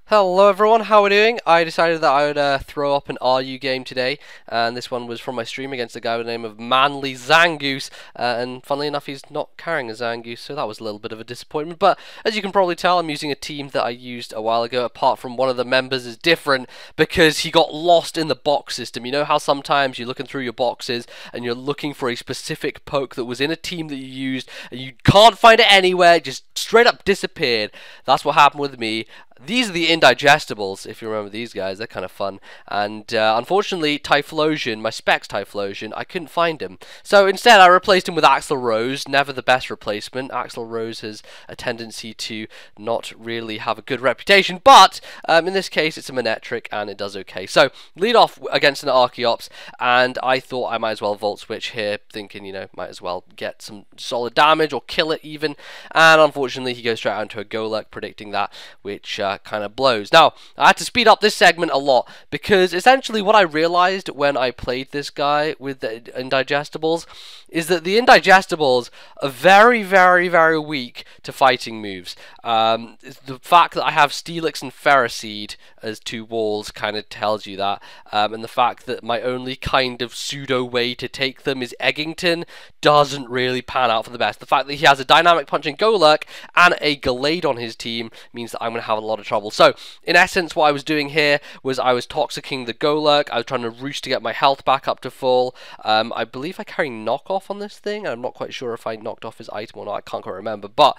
Hello everyone, how are we doing? I decided that I would throw up an RU game today, and this one was from my stream against a guy with the name of Manlyzangoose, and funnily enough he's not carrying a Zangoose, so that was a little bit of a disappointment, but as you can probably tell I'm using a team that I used a while ago, apart from one of the members is different, because he got lost in the box system. You know how sometimes you're looking through your boxes, and you're looking for a specific poke that was in a team that you used, and you can't find it anywhere, it just straight up disappeared. That's what happened with me. These are the indigestibles, if you remember these guys, they're kind of fun. And unfortunately, Typhlosion, my Specs Typhlosion, I couldn't find him. So instead, I replaced him with Axel Rose, never the best replacement. Axel Rose has a tendency to not really have a good reputation, but in this case, it's a Manectric, and it does okay. So, lead off against an Archeops, and I thought I might as well Volt Switch here, thinking, you know, might as well get some solid damage, or kill it even. And unfortunately, he goes straight out into a Golurk, predicting that, which kind of blows. Now, I had to speed up this segment a lot because essentially what I realized when I played this guy with the indigestibles is that the indigestibles are very, very, very weak to fighting moves. The fact that I have Steelix and Ferroseed as two walls kind of tells you that, and the fact that my only kind of pseudo way to take them is Eggington doesn't really pan out for the best. The fact that he has a dynamic punching Golurk and a Gallade on his team means that I'm going to have a lot of trouble. So, in essence, what I was doing here was I was toxicking the Golurk. I was trying to roost to get my health back up to full. I believe I carry knockoff on this thing. I'm not quite sure if I knocked off his item or not. I can't quite remember. But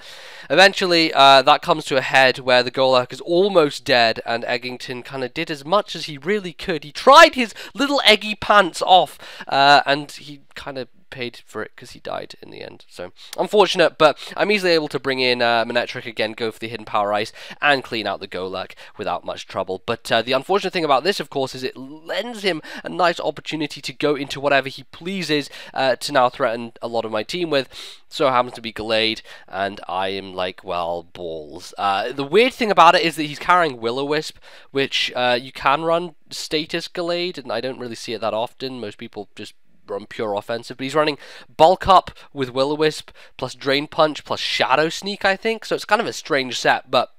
eventually, that comes to a head where the Golurk is almost dead, and Eggington kind of did as much as he really could. He tried his little eggy pants off, and he kind of paid for it because he died in the end. So, unfortunate, but I'm easily able to bring in Manectric again, go for the Hidden Power Ice, and clean out the Golurk without much trouble. But the unfortunate thing about this, of course, is it lends him a nice opportunity to go into whatever he pleases to now threaten a lot of my team with. So it happens to be Gallade, and I am like, well, balls. The weird thing about it is that he's carrying Will-O-Wisp, which you can run status Gallade, and I don't really see it that often. Most people just run pure offensive, but he's running Bulk Up with Will-O-Wisp plus Drain Punch plus Shadow Sneak, I think, so it's kind of a strange set, but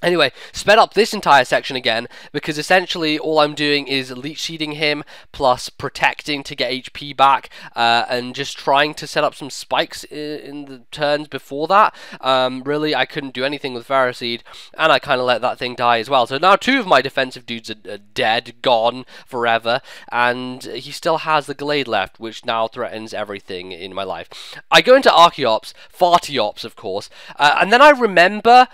anyway, sped up this entire section again, because essentially all I'm doing is leech seeding him, plus protecting to get HP back, and just trying to set up some spikes in the turns before that. Really, I couldn't do anything with Ferroseed, and I kind of let that thing die as well. So now two of my defensive dudes are dead, gone forever, and he still has the Gallade left, which now threatens everything in my life. I go into Archeops, Fartiops, of course, and then I remember,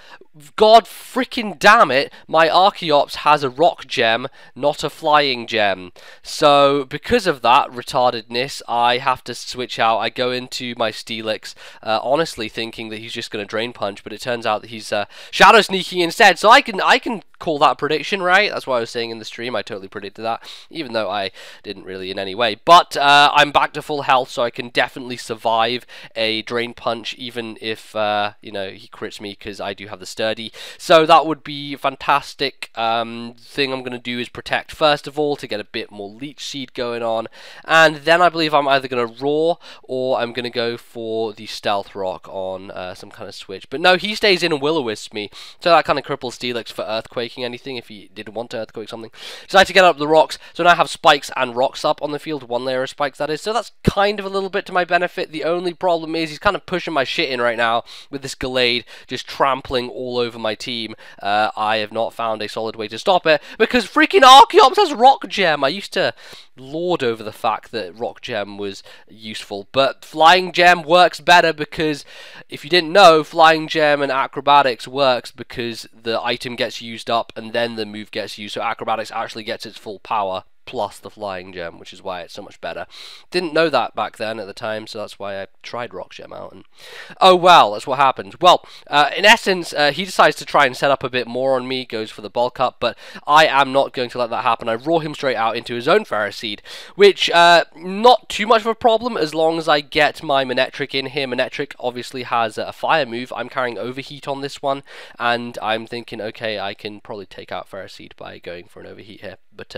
God freaking damn it, my Archeops has a rock gem, not a flying gem. So, because of that retardedness, I have to switch out. I go into my Steelix, honestly thinking that he's just going to Drain Punch, but it turns out that he's Shadow Sneaking instead. So I can call that prediction, right? That's what I was saying in the stream. I totally predicted that, even though I didn't really in any way. But I'm back to full health, so I can definitely survive a Drain Punch, even if, you know, he crits me, because I do have the Sturdy. So that would be a fantastic thing I'm going to do is protect first of all to get a bit more Leech Seed going on, and then I believe I'm either going to Roar or I'm going to go for the Stealth Rock on some kind of switch. But no, he stays in and Will-O-Wisp me, so that kind of cripples Steelix for Earthquaking anything if he did want to Earthquake something. Decided to get up the rocks, so now I have spikes and rocks up on the field, one layer of spikes that is, so that's kind of a little bit to my benefit. The only problem is he's kind of pushing my shit in right now with this Gallade just trampling all over my team. I have not found a solid way to stop it, because freaking Archeops has Rock Gem. I used to lord over the fact that Rock Gem was useful, but Flying Gem works better, because if you didn't know, Flying Gem and Acrobatics works because the item gets used up and then the move gets used, so Acrobatics actually gets its full power plus the Flying Gem, which is why it's so much better. Didn't know that back then at the time, so that's why I tried Rock Gem out, and oh well, that's what happened. Well, in essence, he decides to try and set up a bit more on me, goes for the Bulk Up, but I am not going to let that happen. I roar him straight out into his own Ferroseed, which, not too much of a problem as long as I get my Manectric in here. Manectric obviously has a fire move. I'm carrying Overheat on this one, and I'm thinking, okay, I can probably take out Ferroseed by going for an Overheat here, but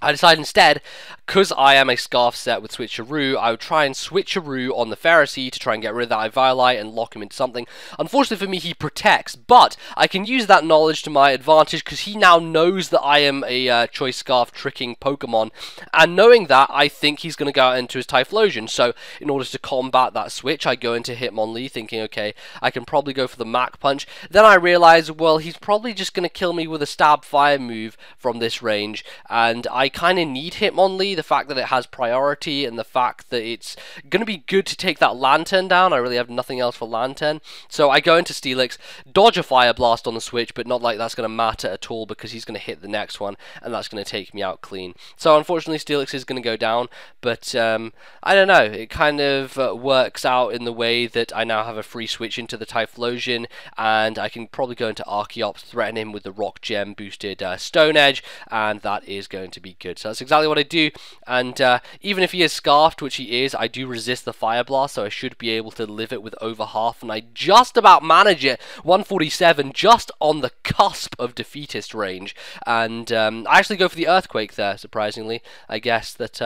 I decided instead, because I am a Scarf set with Switcheroo, I would try and Switcheroo on the Pharisee to try and get rid of that Eviolite and lock him into something. Unfortunately for me, he protects, but I can use that knowledge to my advantage because he now knows that I am a Choice Scarf tricking Pokemon, and knowing that, I think he's going to go out into his Typhlosion. So in order to combat that switch, I go into Hitmonlee thinking, okay, I can probably go for the Mach Punch. Then I realize, well, he's probably just going to kill me with a Stab Fire move from this range, and I kind of need Hitmonlee, the fact that it has priority and the fact that it's going to be good to take that Lantern down. I really have nothing else for Lantern. So I go into Steelix, dodge a Fire Blast on the switch, but not like that's going to matter at all because he's going to hit the next one and that's going to take me out clean. So unfortunately Steelix is going to go down, but I don't know, it kind of works out in the way that I now have a free switch into the Typhlosion and I can probably go into Archeops, threaten him with the Rock Gem boosted Stone Edge, and that is going to be good. So that's exactly what I do, and even if he is Scarfed, which he is, I do resist the Fire Blast, so I should be able to live it with over half, and I just about manage it. 147, just on the cusp of defeatist range, and I actually go for the Earthquake there, surprisingly. I guess that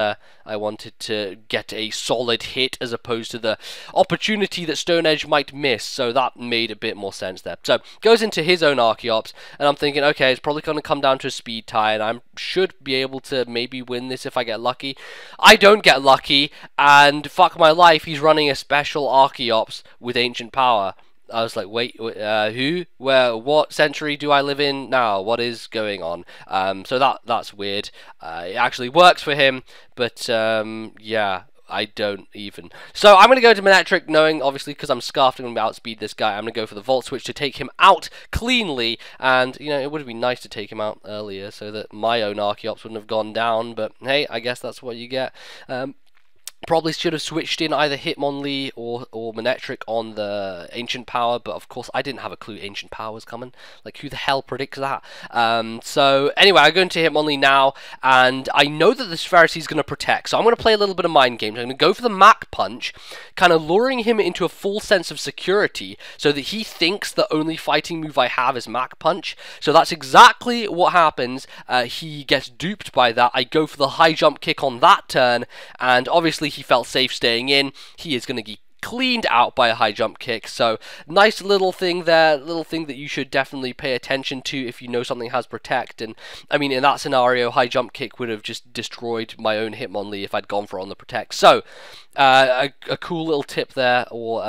I wanted to get a solid hit as opposed to the opportunity that Stone Edge might miss, so that made a bit more sense there. So, goes into his own Archeops, and I'm thinking, okay, it's probably going to come down to a speed tie, and I should be able to maybe win this if I get lucky. I don't get lucky, and fuck my life, he's running a special Archeops with Ancient Power. I was like, wait, who? Where? What century do I live in now? What is going on? So that's weird. It actually works for him, but yeah, I don't even. So I'm going to go to Manectric, knowing, obviously, because I'm Scarfed, I'm going to outspeed this guy. I'm going to go for the Volt Switch to take him out cleanly, and, you know, it would have been nice to take him out earlier so that my own Archeops wouldn't have gone down, but hey, I guess that's what you get. Probably should have switched in either Hitmonlee or Manectric on the Ancient Power, but of course I didn't have a clue Ancient Power was coming. Like, who the hell predicts that? So anyway, I go into Hitmonlee now, and I know that this Pharisee is going to protect, so I'm going to play a little bit of mind games. I'm going to go for the Mach Punch, kind of luring him into a full sense of security, so that he thinks the only fighting move I have is Mach Punch. So that's exactly what happens. He gets duped by that. I go for the high jump kick on that turn, and obviously he felt safe staying in. He is going to get cleaned out by a high jump kick, so nice little thing there, little thing that you should definitely pay attention to if you know something has protect. And I mean, in that scenario, high jump kick would have just destroyed my own Hitmonlee if I'd gone for it on the protect. So a cool little tip there, or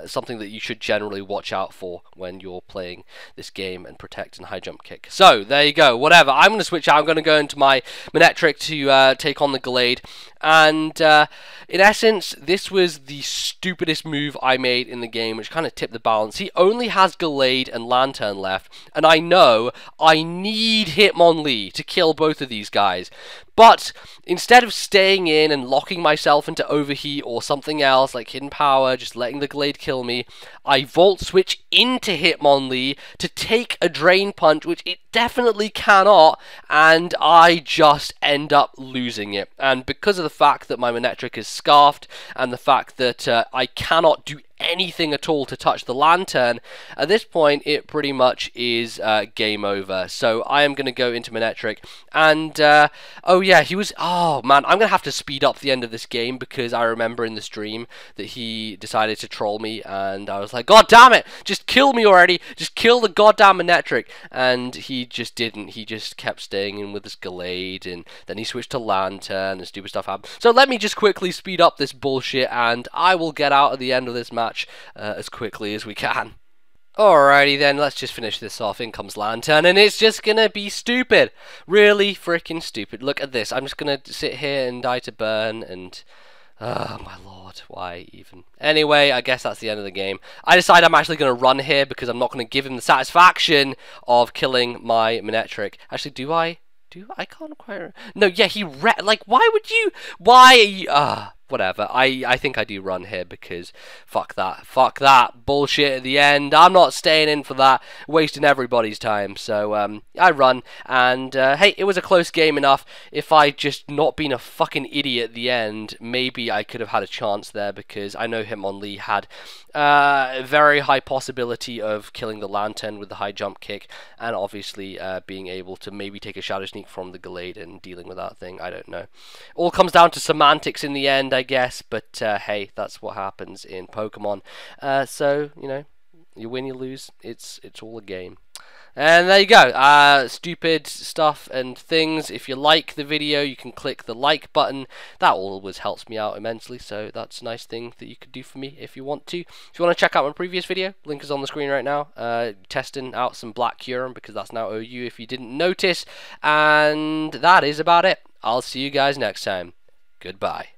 something that you should generally watch out for when you're playing this game and protect and high jump kick. So there you go, whatever, I'm going to switch out. I'm going to go into my Manectric to take on the Glade, and in essence this was the stupidest move I made in the game, which kind of tipped the balance. He only has Glade and Lantern left, and I know I need Hitmonlee to kill both of these guys. But instead of staying in and locking myself into Overheat or something else like Hidden Power, just letting the Glade kill me, I Volt Switch into Hitmonlee to take a Drain Punch, which it definitely cannot, and I just end up losing it. And because of the fact that my Manectric is Scarfed, and the fact that I cannot do anything at all to touch the Lantern, at this point it pretty much is game over. So I am going to go into Manectric, and oh yeah, he was, oh man, I'm going to have to speed up the end of this game because I remember in the stream that he decided to troll me, and I was like, god damn it, just kill me already, just kill the goddamn Manectric, and he just didn't. He just kept staying in with his Glade, and then he switched to Lantern and stupid stuff happened. So let me just quickly speed up this bullshit, and I will get out at the end of this match as quickly as we can. Alrighty then, let's just finish this off. In comes Lantern, and it's just gonna be stupid. Really freaking stupid. Look at this. I'm just gonna sit here and die to burn, and oh my lord, why even? Anyway, I guess that's the end of the game. I decide I'm actually going to run here because I'm not going to give him the satisfaction of killing my Manectric. Actually, do I? I can't quite... No, yeah, like, why would you... Why are you... whatever. I think I do run here because fuck that bullshit at the end. I'm not staying in for that, wasting everybody's time. So I run, and hey, it was a close game enough. If I just not been a fucking idiot at the end, maybe I could have had a chance there, because I know Hitmonlee had a very high possibility of killing the Lantern with the high jump kick, and obviously being able to maybe take a Shadow Sneak from the Gallade and dealing with that thing. I don't know. All comes down to semantics in the end, I guess, but hey, that's what happens in Pokemon. So, you know, you win, you lose, it's all a game. And there you go, stupid stuff and things. If you like the video, you can click the like button. That always helps me out immensely, so that's a nice thing that you could do for me if you want to. If you want to check out my previous video, link is on the screen right now, testing out some Black Curum, because that's now OU if you didn't notice. And that is about it. I'll see you guys next time. Goodbye.